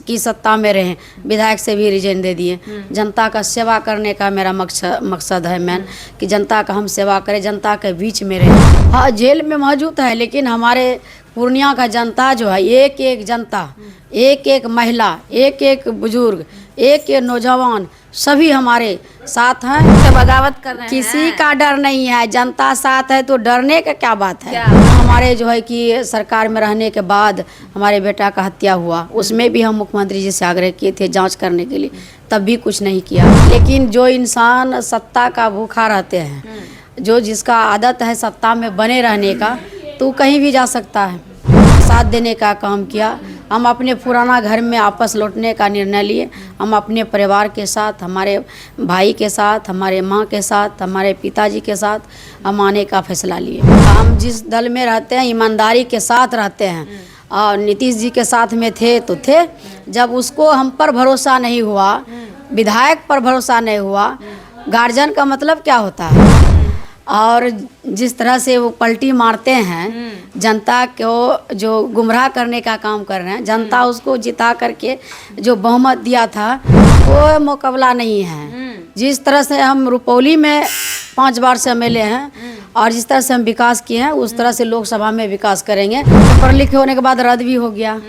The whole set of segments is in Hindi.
की सत्ता में रहें, विधायक से भी रिजाइन दे दिए। जनता का सेवा करने का मेरा मकसद है मेन, कि जनता का हम सेवा करें, जनता के बीच में रहें। हाँ, जेल में मौजूद है, लेकिन हमारे पूर्णिया का जनता जो है, एक एक जनता, एक एक महिला, एक एक बुजुर्ग, एक एक नौजवान, सभी हमारे साथ हैं। से बगावत कर रहे हैं। किसी का डर नहीं है, जनता साथ है तो डरने का क्या बात है। हमारे जो है कि सरकार में रहने के बाद हमारे बेटा का हत्या हुआ, उसमें भी हम मुख्यमंत्री जी से आग्रह किए थे जांच करने के लिए, तब भी कुछ नहीं किया। लेकिन जो इंसान सत्ता का भूखा रहते हैं, जो जिसका आदत है सत्ता में बने रहने का, तो कहीं भी जा सकता है। साथ देने का काम किया। हम अपने पुराना घर में वापस लौटने का निर्णय लिए। हम अपने परिवार के साथ, हमारे भाई के साथ, हमारे माँ के साथ, हमारे पिताजी के साथ हम आने का फैसला लिए। हम जिस दल में रहते हैं ईमानदारी के साथ रहते हैं, और नीतीश जी के साथ में थे तो थे। जब उसको हम पर भरोसा नहीं हुआ, विधायक पर भरोसा नहीं हुआ, गार्जियन का मतलब क्या होता है, और जिस तरह से वो पलटी मारते हैं, जनता को जो गुमराह करने का काम कर रहे हैं, जनता उसको जिता करके जो बहुमत दिया था, कोई मुकाबला नहीं है। जिस तरह से हम रुपौली में 5 बार से एमएलए हैं, और जिस तरह से हम विकास किए हैं, उस तरह से लोकसभा में विकास करेंगे। पढ़े लिखे होने के बाद रद्द भी हो गया।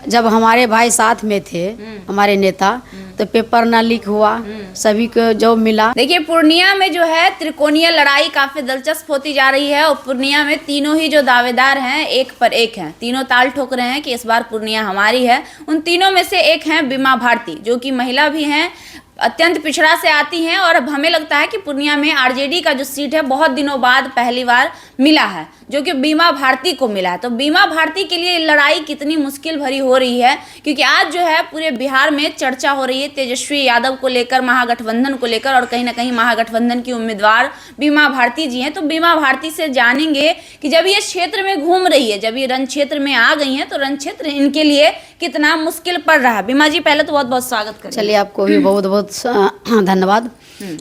जब हमारे भाई साथ में थे, हमारे नेता, तो पेपर ना लीक हुआ, सभी को जो मिला। देखिए, पूर्णिया में जो है त्रिकोणीय लड़ाई काफी दिलचस्प होती जा रही है, और पूर्णिया में तीनों ही जो दावेदार हैं एक पर एक हैं। तीनों ताल ठोक रहे हैं कि इस बार पूर्णिया हमारी है। उन तीनों में से एक हैं बीमा भारती, जो कि महिला भी हैं, अत्यंत पिछड़ा से आती हैं, और अब हमें लगता है कि पूर्णिया में आरजेडी का जो सीट है बहुत दिनों बाद पहली बार मिला है, जो कि बीमा भारती को मिला है। तो बीमा भारती के लिए लड़ाई कितनी मुश्किल भरी हो रही है, क्योंकि आज जो है पूरे बिहार में चर्चा हो रही है तेजस्वी यादव को लेकर, महागठबंधन को लेकर, और कहीं ना कहीं महागठबंधन की उम्मीदवार बीमा भारती जी हैं। तो बीमा भारती से जानेंगे कि जब ये क्षेत्र में घूम रही है, जब ये रण क्षेत्र में आ गई हैं, तो रण क्षेत्र इनके लिए कितना मुश्किल पड़ रहा है। बीमा जी, पहले तो बहुत बहुत स्वागत करें। चलिए, आपको भी बहुत बहुत धन्यवाद,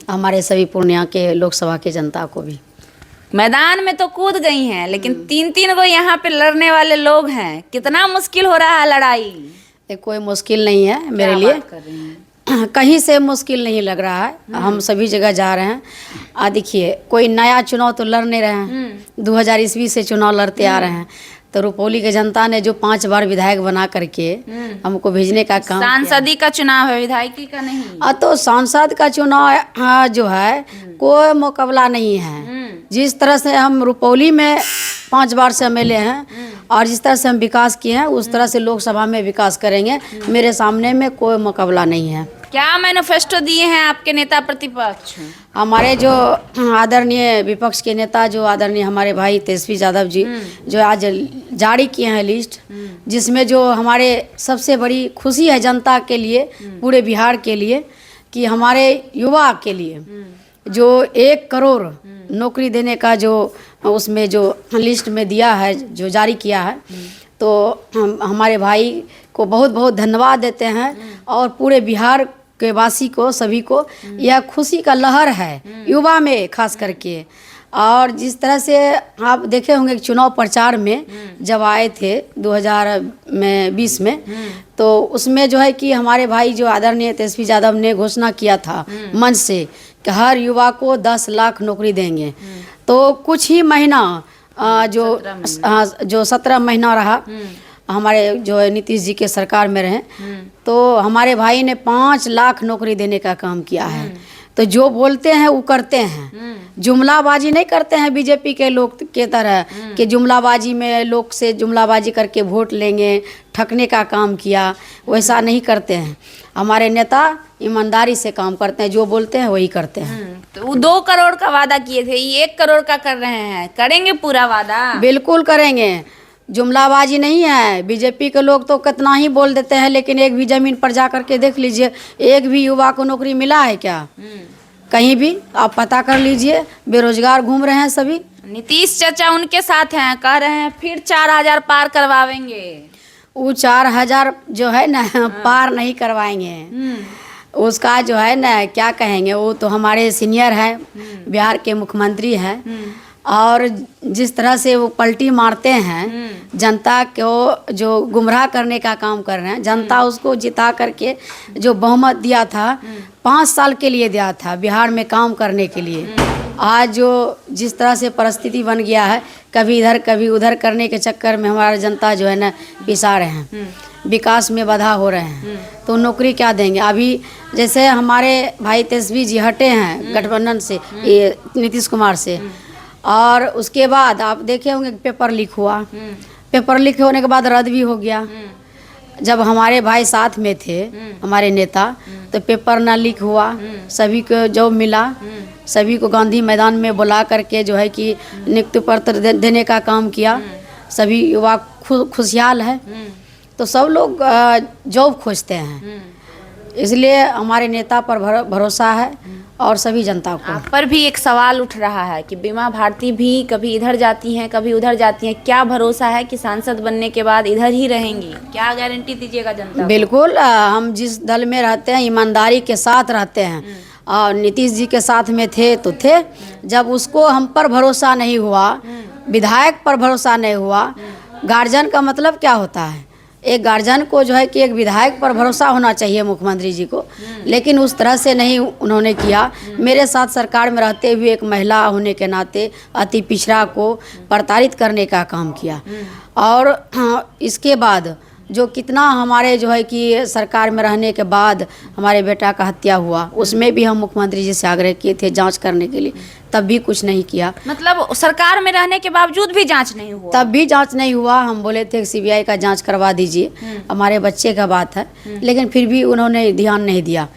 हमारे सभी पूर्णिया के लोकसभा के जनता को भी। मैदान में तो कूद गई हैं, लेकिन 3-3 को यहाँ पे लड़ने वाले लोग हैं, कितना मुश्किल हो रहा है लड़ाई। ये कोई मुश्किल नहीं है मेरे लिए, कहीं से मुश्किल नहीं लग रहा है। हम सभी जगह जा रहे हैं। देखिए, कोई नया चुनाव तो लड़ नहीं रहे हैं, 2000 ईस्वी से चुनाव लड़ते आ रहे हैं। तो रुपौली के जनता ने जो 5 बार विधायक बना करके हमको भेजने का काम, सांसदी का चुनाव है, विधायकी का नहीं। तो सांसद का चुनाव जो है कोई मुकाबला नहीं है। जिस तरह से हम रुपौली में 5 बार से एमएलए हैं, और जिस तरह से हम विकास किए हैं, उस तरह से लोकसभा में विकास करेंगे। मेरे सामने में कोई मुकाबला नहीं है। क्या मैनिफेस्टो दिए हैं आपके नेता प्रतिपक्ष? हमारे जो आदरणीय विपक्ष के नेता, जो आदरणीय हमारे भाई तेजस्वी यादव जी, जो आज जारी किए हैं लिस्ट, जिसमें जो हमारे सबसे बड़ी खुशी है जनता के लिए, पूरे बिहार के लिए, कि हमारे युवा के लिए जो 1 करोड़ नौकरी देने का जो उसमें जो लिस्ट में दिया है, जो जारी किया है, तो हम हमारे भाई को बहुत बहुत धन्यवाद देते हैं। और पूरे बिहार के वासी को, सभी को यह खुशी का लहर है, युवा में खास करके। और जिस तरह से आप देखे होंगे कि चुनाव प्रचार में जब आए थे 2020 में, तो उसमें जो है कि हमारे भाई जो आदरणीय तेजस्वी यादव ने घोषणा किया था मंच से कि हर युवा को 10 लाख नौकरी देंगे। तो कुछ ही महीना जो 17 महीना रहा, हमारे जो नीतीश जी के सरकार में रहे, तो हमारे भाई ने 5 लाख नौकरी देने का काम किया है। तो जो बोलते हैं वो करते हैं, जुमलाबाजी नहीं करते हैं बीजेपी के लोग के तरह कि जुमलाबाजी में लोग से जुमलाबाजी करके वोट लेंगे, ठगने का काम किया, वैसा नहीं करते हैं। हमारे नेता ईमानदारी से काम करते हैं, जो बोलते हैं वही करते हैं। तो वो 2 करोड़ का वादा किए थे, ये 1 करोड़ का कर रहे हैं, करेंगे पूरा वादा? बिल्कुल करेंगे, जुमलाबाजी नहीं है। बीजेपी के लोग तो कितना ही बोल देते हैं, लेकिन एक भी जमीन पर जा करके देख लीजिए, एक भी युवा को नौकरी मिला है क्या? कहीं भी आप पता कर लीजिए, बेरोजगार घूम रहे हैं सभी। नीतीश चाचा उनके साथ हैं, कह रहे हैं फिर 4000 पार करवावेंगे। वो 4000 जो है ना पार नहीं करवाएंगे। उसका जो है ना क्या कहेंगे, वो तो हमारे सीनियर हैं, बिहार के मुख्यमंत्री हैं, और जिस तरह से वो पलटी मारते हैं, जनता को जो गुमराह करने का काम कर रहे हैं। जनता उसको जिता करके जो बहुमत दिया था 5 साल के लिए दिया था बिहार में काम करने के लिए। आज जो जिस तरह से परिस्थिति बन गया है, कभी इधर कभी उधर करने के चक्कर में हमारा जनता जो है ना पिसा रहे हैं, विकास में बाधा हो रहे हैं। तो नौकरी क्या देंगे? अभी जैसे हमारे भाई तेजस्वी जी हटे हैं गठबंधन से, ये नीतीश कुमार से, और उसके बाद आप देखे होंगे पेपर लीक हुआ। पेपर लीक होने के बाद रद्द भी हो गया। जब हमारे भाई साथ में थे, हमारे नेता, तो पेपर ना लीक हुआ, सभी को जॉब मिला, सभी को गांधी मैदान में बुला करके जो है कि नियुक्ति पत्र देने का काम किया। सभी युवा खुशहाल है, तो सब लोग जॉब खोजते हैं। इसलिए हमारे नेता पर भरोसा है और सभी जनता को। आप पर भी एक सवाल उठ रहा है कि बीमा भारती भी कभी इधर जाती हैं, कभी उधर जाती हैं। क्या भरोसा है कि सांसद बनने के बाद इधर ही रहेंगी? क्या गारंटी दीजिएगा जनता को? बिल्कुल, हम जिस दल में रहते हैं ईमानदारी के साथ रहते हैं। और नीतीश जी के साथ में थे तो थे, जब उसको हम पर भरोसा नहीं हुआ, विधायक पर भरोसा नहीं हुआ। गार्जियन का मतलब क्या होता है? एक गार्जियन को जो है कि एक विधायक पर भरोसा होना चाहिए मुख्यमंत्री जी को, लेकिन उस तरह से नहीं उन्होंने किया। मेरे साथ सरकार में रहते हुए एक महिला होने के नाते अति पिछड़ा को प्रताड़ित करने का काम किया। और इसके बाद जो कितना हमारे जो है कि सरकार में रहने के बाद हमारे बेटा का हत्या हुआ, उसमें भी हम मुख्यमंत्री जी से आग्रह किए थे जांच करने के लिए, तब भी कुछ नहीं किया। मतलब सरकार में रहने के बावजूद भी जांच नहीं हुआ? तब भी जांच नहीं हुआ। हम बोले थे कि सीबीआई का जांच करवा दीजिए, हमारे बच्चे का बात है, लेकिन फिर भी उन्होंने ध्यान नहीं दिया।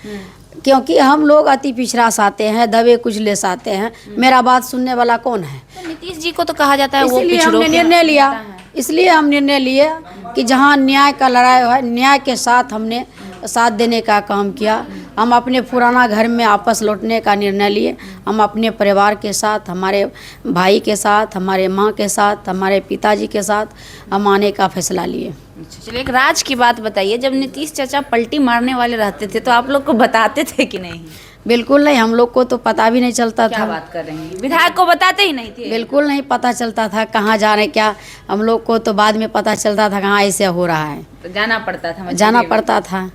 क्योंकि हम लोग अति पिछड़ा साते हैं, दबे कुचले साते हैं, मेरा बात सुनने वाला कौन है? तो नीतीश जी को तो कहा जाता है वो इसलिए पिछड़ों हमने के निर्णय लिया, इसलिए हम निर्णय लिए कि जहाँ न्याय का लड़ाई है, न्याय के साथ हमने साथ देने का काम किया। हम अपने पुराना घर में वापस लौटने का निर्णय लिए। हम अपने परिवार के साथ, हमारे भाई के साथ, हमारे माँ के साथ, हमारे पिताजी के साथ हम आने का फैसला लिए। चलिए, एक राज की बात बताइए, जब नीतीश चाचा पलटी मारने वाले रहते थे तो आप लोग को बताते थे कि नहीं? बिल्कुल नहीं, हम लोग को तो पता भी नहीं चलता क्या था। बात कर रहे हैं? विधायक को बताते ही नहीं थे? बिल्कुल नहीं पता चलता था कहाँ जा रहे क्या। हम लोग को तो बाद में पता चलता था कहाँ ऐसे हो रहा है, तो जाना पड़ता था? जाना पड़ता था।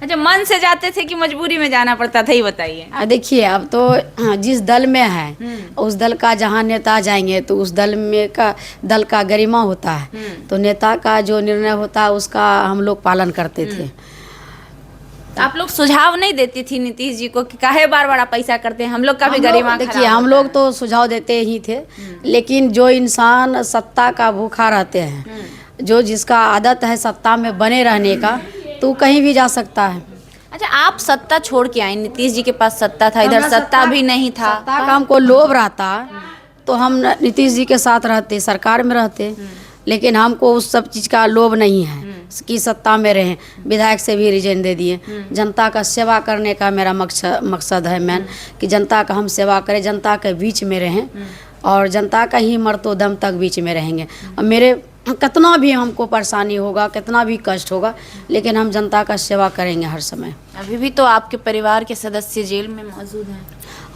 अच्छा, मन से जाते थे कि मजबूरी में जाना पड़ता था, ये बताइए। देखिए, अब तो जिस दल में है उस दल का जहाँ नेता जाएंगे तो उस दल का गरिमा होता है। तो नेता का जो निर्णय होता है उसका हम लोग पालन करते थे। आप लोग सुझाव नहीं देती थी नीतीश जी को कि काहे बार बार पैसा करते हैं, हम लोग का भी गरिमा खराब देखिए, हम लोग तो सुझाव देते ही थे, लेकिन जो इंसान सत्ता का भूखा रहते हैं, जो जिसका आदत है सत्ता में बने रहने का, तो कहीं भी जा सकता है। अच्छा, आप सत्ता छोड़ के आए, नीतीश जी के पास सत्ता था, इधर सत्ता भी नहीं था। सत्ता का हमको लोभ रहता तो हम नीतीश जी के साथ रहते, सरकार में रहते, लेकिन हमको उस सब चीज़ का लोभ नहीं है कि सत्ता में रहें। विधायक से भी रिजाइन दे दिए। जनता का सेवा करने का मेरा मकसद है मेन, कि जनता का हम सेवा करें, जनता के बीच में रहें और जनता का ही मरतो दम तक बीच में रहेंगे। और मेरे कितना भी हमको परेशानी होगा, कितना भी कष्ट होगा, लेकिन हम जनता का सेवा करेंगे हर समय। अभी भी तो आपके परिवार के सदस्य जेल में मौजूद हैं?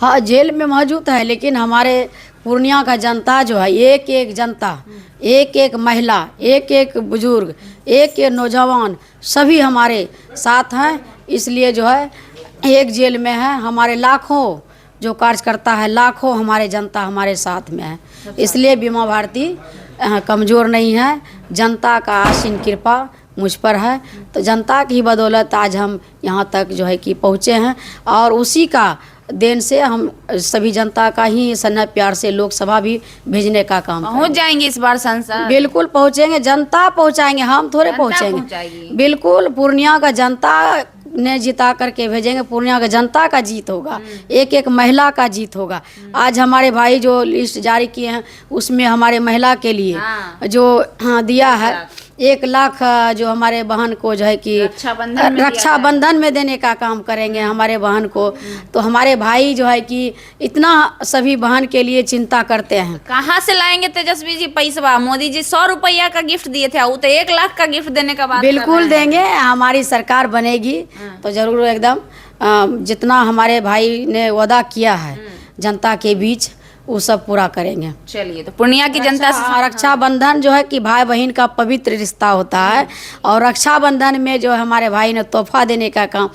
हाँ, जेल में मौजूद है, लेकिन हमारे पूर्णिया का जनता जो है, एक एक जनता, एक एक महिला, एक एक बुजुर्ग, एक एक नौजवान, सभी हमारे साथ हैं। इसलिए जो है एक जेल में है, हमारे लाखों जो कार्यकर्ता है, लाखों हमारे जनता हमारे साथ में है। इसलिए बीमा भारती कमज़ोर नहीं है। जनता का आशीन कृपा मुझ पर है, तो जनता की बदौलत आज हम यहाँ तक जो है कि पहुँचे हैं। और उसी का देन से हम सभी जनता का ही स्नेह प्यार से लोकसभा भी भेजने का काम पहुँच जाएंगे इस बार संसद? बिल्कुल पहुँचेंगे, जनता पहुँचाएंगे, हम थोड़े पहुँचेंगे। बिल्कुल, पूर्णिया का जनता ने जिता करके भेजेंगे। पूर्णिया का जनता का जीत होगा, एक एक महिला का जीत होगा। आज हमारे भाई जो लिस्ट जारी किए हैं उसमें हमारे महिला के लिए जो दिया है 1 लाख, जो हमारे बहन को जो है कि रक्षाबंधन में देने का काम करेंगे हमारे बहन को। तो हमारे भाई जो है कि इतना सभी बहन के लिए चिंता करते हैं। कहाँ से लाएंगे तेजस्वी जी पैसा? मोदी जी 100 रुपया का गिफ्ट दिए थे, वो तो 1 लाख का गिफ्ट देने का बात बिल्कुल देंगे। हमारी सरकार बनेगी तो जरूर एकदम जितना हमारे भाई ने वादा किया है जनता के बीच, वो सब पूरा करेंगे। चलिए, तो पूर्णिया की जनता से रक्षाबंधन जो है कि भाई बहन का पवित्र रिश्ता होता है, और रक्षाबंधन में जो हमारे भाई ने तोहफा देने का काम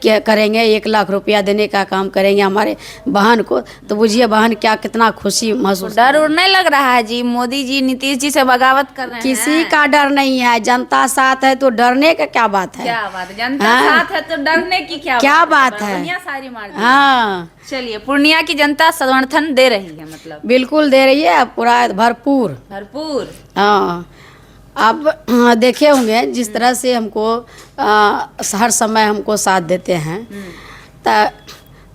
करेंगे, 1 लाख रुपया देने का काम करेंगे हमारे बहन को, तो बुझिए बहन क्या कितना खुशी महसूस। डर उड़ने लग रहा है जी, मोदी जी नीतीश जी से बगावत कर रहे हैं। किसी का डर नहीं है, जनता साथ है तो डरने का क्या बात है। क्या बात है, जनता साथ है तो डरने की क्या बात है। दुनिया सारी मार दी। हाँ, चलिए, पूर्णिया की जनता समर्थन दे रही है, मतलब बिल्कुल दे रही है, पूरा भरपूर। हाँ, आप देखे होंगे जिस तरह से हमको हर समय हमको साथ देते हैं,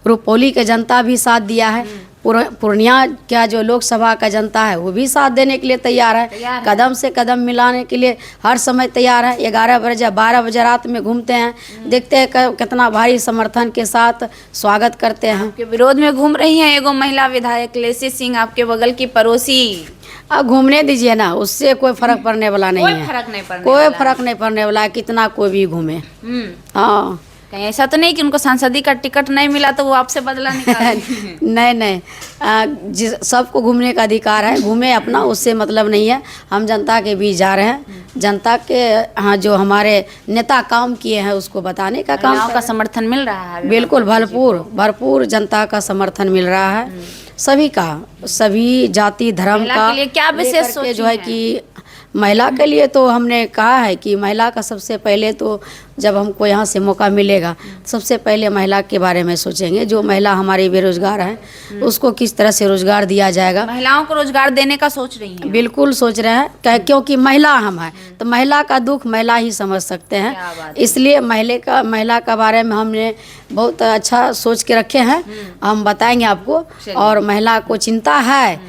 रुपौली के जनता भी साथ दिया है, पूर्णिया का जो लोकसभा का जनता है वो भी साथ देने के लिए तैयार है, कदम से कदम मिलाने के लिए हर समय तैयार है। 11 बजे 12 बजे रात में घूमते हैं, देखते हैं कितना भारी समर्थन के साथ स्वागत करते हैं। आपके विरोध में घूम रही हैं एगो महिला विधायक लेसी सिंह, आपके बगल की पड़ोसी। अब घूमने दीजिए ना, उससे कोई फर्क पड़ने वाला नहीं है, कोई फर्क नहीं पड़ने वाला है, कितना कोई भी घूमे। हाँ, कहीं ऐसा तो नहीं कि उनको सांसदी का टिकट नहीं मिला तो वो आपसे बदला निकालेंगे? नहीं, सबको घूमने का अधिकार है, घूमे अपना, उससे मतलब नहीं है। हम जनता के बीच जा रहे हैं, जनता के हाँ जो हमारे नेता काम किए हैं उसको बताने का काम। का समर्थन मिल रहा है? बिल्कुल भरपूर जनता का समर्थन मिल रहा है, सभी का, सभी जाति धर्म का। क्या विशेष सोच जो है कि महिला के लिए तो हमने कहा है कि महिला का सबसे पहले तो जब हमको यहाँ से मौका मिलेगा, सबसे पहले महिला के बारे में सोचेंगे। जो महिला हमारी बेरोजगार है उसको किस तरह से रोजगार दिया जाएगा। महिलाओं को रोजगार देने का सोच रही हैं? बिल्कुल सोच रहे हैं, क्योंकि महिला हम हैं तो महिला का दुख महिला ही समझ सकते हैं, इसलिए महिला का बारे में हमने बहुत अच्छा सोच के रखे हैं, हम बताएंगे आपको। और महिला को चिंता है,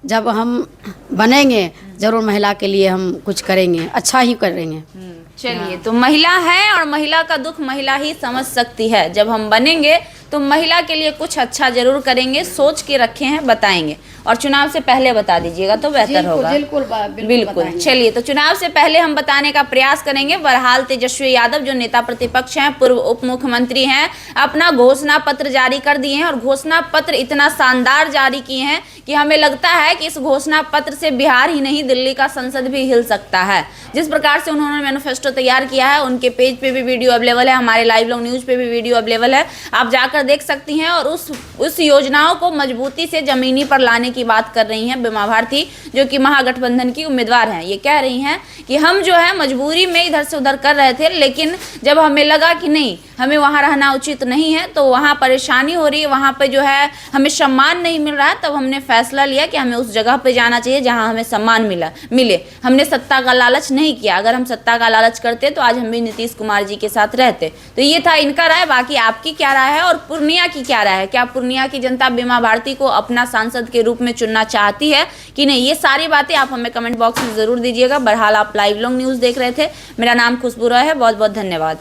जब हम बनेंगे जरूर महिला के लिए हम कुछ करेंगे, अच्छा ही करेंगे। चलिए, तो महिला है और महिला का दुख महिला ही समझ सकती है। जब हम बनेंगे तो महिला के लिए कुछ अच्छा जरूर करेंगे, सोच के रखे हैं, बताएंगे। और चुनाव से पहले बता दीजिएगा तो बेहतर होगा। बिल्कुल। चलिए, तो चुनाव से पहले हम बताने का प्रयास करेंगे। बहरहाल तेजस्वी यादव जो नेता प्रतिपक्ष हैं, पूर्व उप मुख्यमंत्री हैं, अपना घोषणा पत्र जारी कर दिए हैं, और घोषणा पत्र इतना शानदार जारी किए हैं कि हमें लगता है कि इस घोषणा पत्र से बिहार ही नहीं दिल्ली का संसद भी हिल सकता है। जिस प्रकार से उन्होंने मैनिफेस्टो तैयार किया है, उनके पेज पे भी वीडियो अवेलेबल है, हमारे लाइव लोग न्यूज पे भी वीडियो अवेलेबल है, आप जाकर देख सकती हैं। और उस योजनाओं को मजबूती से जमीनी पर लाने की बात कर रही हैं बीमा भारती, जो कि महागठबंधन की उम्मीदवार हैं। ये कह रही हैं कि हम जो है मजबूरी में इधर से उधर कर रहे थे, लेकिन जब हमें लगा कि नहीं, हमें वहाँ रहना उचित नहीं है, तो वहाँ परेशानी हो रही है, वहाँ पे जो है हमें सम्मान नहीं मिल रहा है, तब हमने फैसला लिया कि हमें उस जगह पे जाना चाहिए जहाँ हमें सम्मान मिले। हमने सत्ता का लालच नहीं किया, अगर हम सत्ता का लालच करते तो आज हम भी नीतीश कुमार जी के साथ रहते। तो ये था इनका राय, बाकी आपकी क्या राय है और पूर्णिया की क्या राय है? क्या पूर्णिया की जनता बीमा भारती को अपना सांसद के रूप में चुनना चाहती है कि नहीं? ये सारी बातें आप हमें कमेंट बॉक्स में जरूर दीजिएगा। बहरहाल आप लाइव लोग न्यूज़ देख रहे थे, मेरा नाम खुशबू रॉय है, बहुत बहुत धन्यवाद।